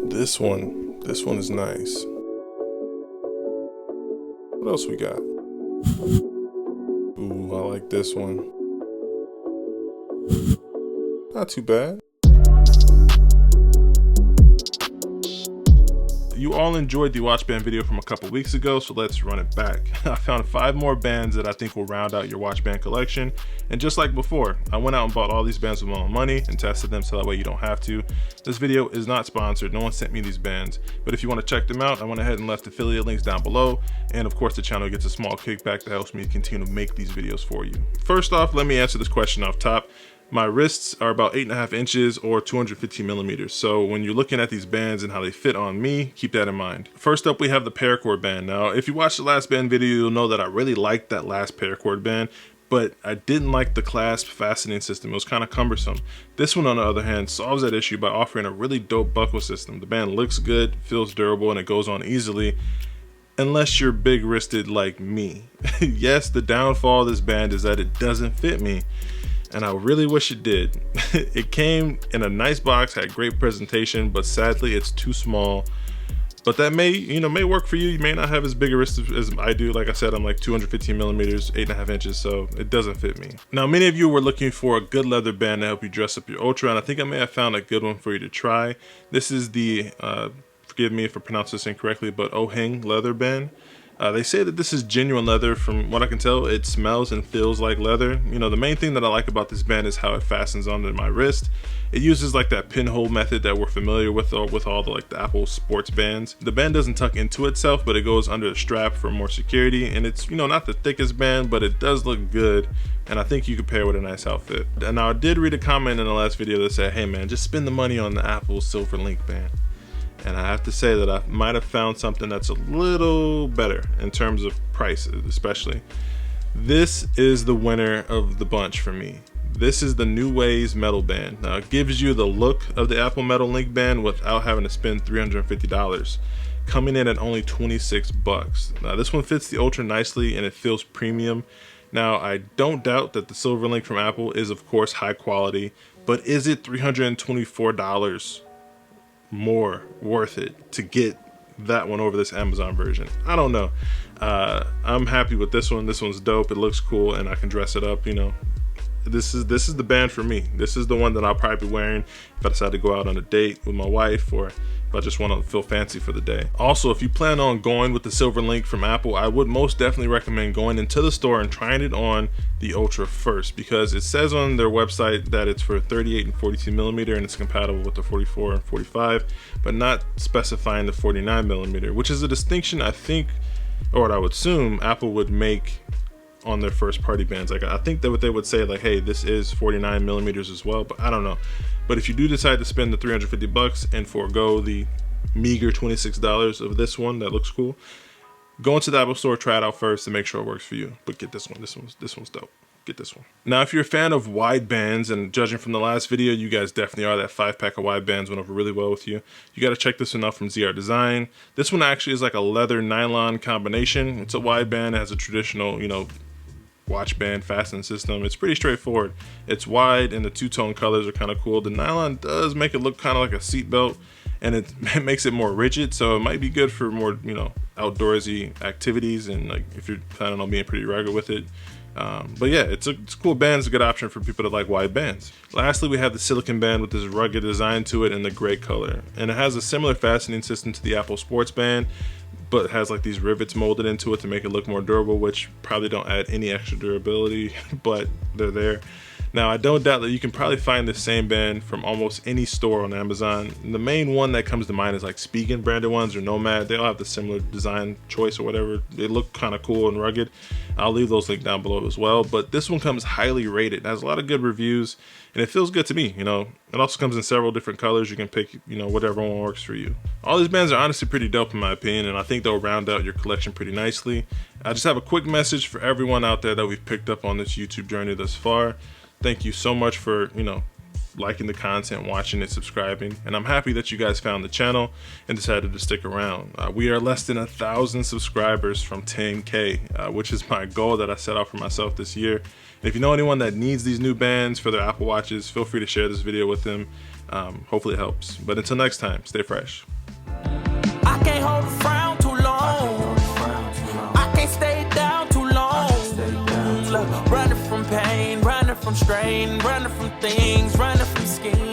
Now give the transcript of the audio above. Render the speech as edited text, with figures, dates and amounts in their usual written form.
This one is nice. What else we got? Ooh, I like this one. Not too bad. You all enjoyed the watch band video from a couple weeks ago, so let's run it back. I found 5 more bands that I think will round out your watch band collection. And just like before, I went out and bought all these bands with my own money and tested them so that way you don't have to. This video is not sponsored, no one sent me these bands. But if you want to check them out, I went ahead and left affiliate links down below. And of course the channel gets a small kickback that helps me continue to make these videos for you. First off, let me answer this question off top. My wrists are about 8.5 inches or 250 millimeters. So when you're looking at these bands and how they fit on me, keep that in mind. First up, we have the Paracord band. Now, if you watched the last band video, you'll know that I really liked that last Paracord band, but I didn't like the clasp fastening system. It was kind of cumbersome. This one, on the other hand, solves that issue by offering a really dope buckle system. The band looks good, feels durable, and it goes on easily. Unless you're big-wristed like me. Yes, the downfall of this band is that it doesn't fit me. And I really wish it did. It came in a nice box, had great presentation, but sadly it's too small. But that may work for you. You may not have as big a wrist as I do. Like I said, I'm like 215 millimeters, 8.5 inches, so it doesn't fit me. Now, many of you were looking for a good leather band to help you dress up your Ultra, and I think I may have found a good one for you to try. This is the, forgive me if I pronounce this incorrectly, but Oheng leather band. They say that this is genuine leather. From what I can tell, it smells and feels like leather. You know, the main thing that I like about this band is how it fastens onto my wrist. It uses like that pinhole method that we're familiar with all the Apple sports bands. The band doesn't tuck into itself, but it goes under the strap for more security. And it's, you know, not the thickest band, but it does look good. And I think you could pair it with a nice outfit. And now I did read a comment in the last video that said, hey man, just spend the money on the Apple Silver Link band. And I have to say that I might have found something that's a little better in terms of price, especially. This is the winner of the bunch for me. This is the New Ways metal band. Now it gives you the look of the Apple Metal Link band without having to spend $350, coming in at only 26 bucks. Now this one fits the Ultra nicely and it feels premium. Now I don't doubt that the Silver Link from Apple is of course high quality, but is it $324 more worth it to get that one over this Amazon version? I don't know. I'm happy with this one. This one's dope. It looks cool and I can dress it up, you know. This is the band for me. This is the one that I'll probably be wearing if I decide to go out on a date with my wife, or if I just want to feel fancy for the day. Also, if you plan on going with the Silver Link from Apple, I would most definitely recommend going into the store and trying it on the Ultra first, because it says on their website that it's for 38 and 42 millimeter and it's compatible with the 44 and 45, but not specifying the 49 millimeter, which is a distinction I think, or what I would assume Apple would make on their first party bands. Like I think that what they would say, like, hey, this is 49 millimeters as well, but I don't know. But if you do decide to spend the 350 bucks and forego the meager $26 of this one that looks cool, go into the Apple store, try it out first and make sure it works for you. But get this one. This one's dope. Get this one. Now, if you're a fan of wide bands, and judging from the last video, you guys definitely are. That 5-pack of wide bands went over really well with you. You got to check this one out from ZR Design. This one actually is like a leather nylon combination. It's a wide band. It has a traditional, you know, watch band fastening system. It's pretty straightforward. It's wide and the two-tone colors are kind of cool. The nylon does make it look kind of like a seat belt, and it makes it more rigid, so it might be good for more, you know, outdoorsy activities, and like if you're planning on being pretty rugged with it. But yeah, it's a cool band. It's a good option for people that like wide bands. Lastly, we have the silicone band with this rugged design to it in the gray color, and it has a similar fastening system to the Apple Sports band, but it has like these rivets molded into it to make it look more durable, which probably don't add any extra durability, but they're there. Now, I don't doubt that you can probably find the same band from almost any store on Amazon. The main one that comes to mind is like Spigen branded ones or Nomad. They all have the similar design choice or whatever. They look kind of cool and rugged. I'll leave those links down below as well. But this one comes highly rated. It has a lot of good reviews and it feels good to me, you know. It also comes in several different colors. You can pick, you know, whatever one works for you. All these bands are honestly pretty dope in my opinion, and I think they'll round out your collection pretty nicely. I just have a quick message for everyone out there that we've picked up on this YouTube journey thus far. Thank you so much for, you know, liking the content, watching it, subscribing, and I'm happy that you guys found the channel and decided to stick around. We are less than 1,000 subscribers from 10K, which is my goal that I set out for myself this year. And if you know anyone that needs these new bands for their Apple Watches, feel free to share this video with them. Hopefully it helps. But until next time, stay fresh. can't hold a frown too long. I can't stay down too long. Look, running from pain, running from strain, running from things, running from schemes.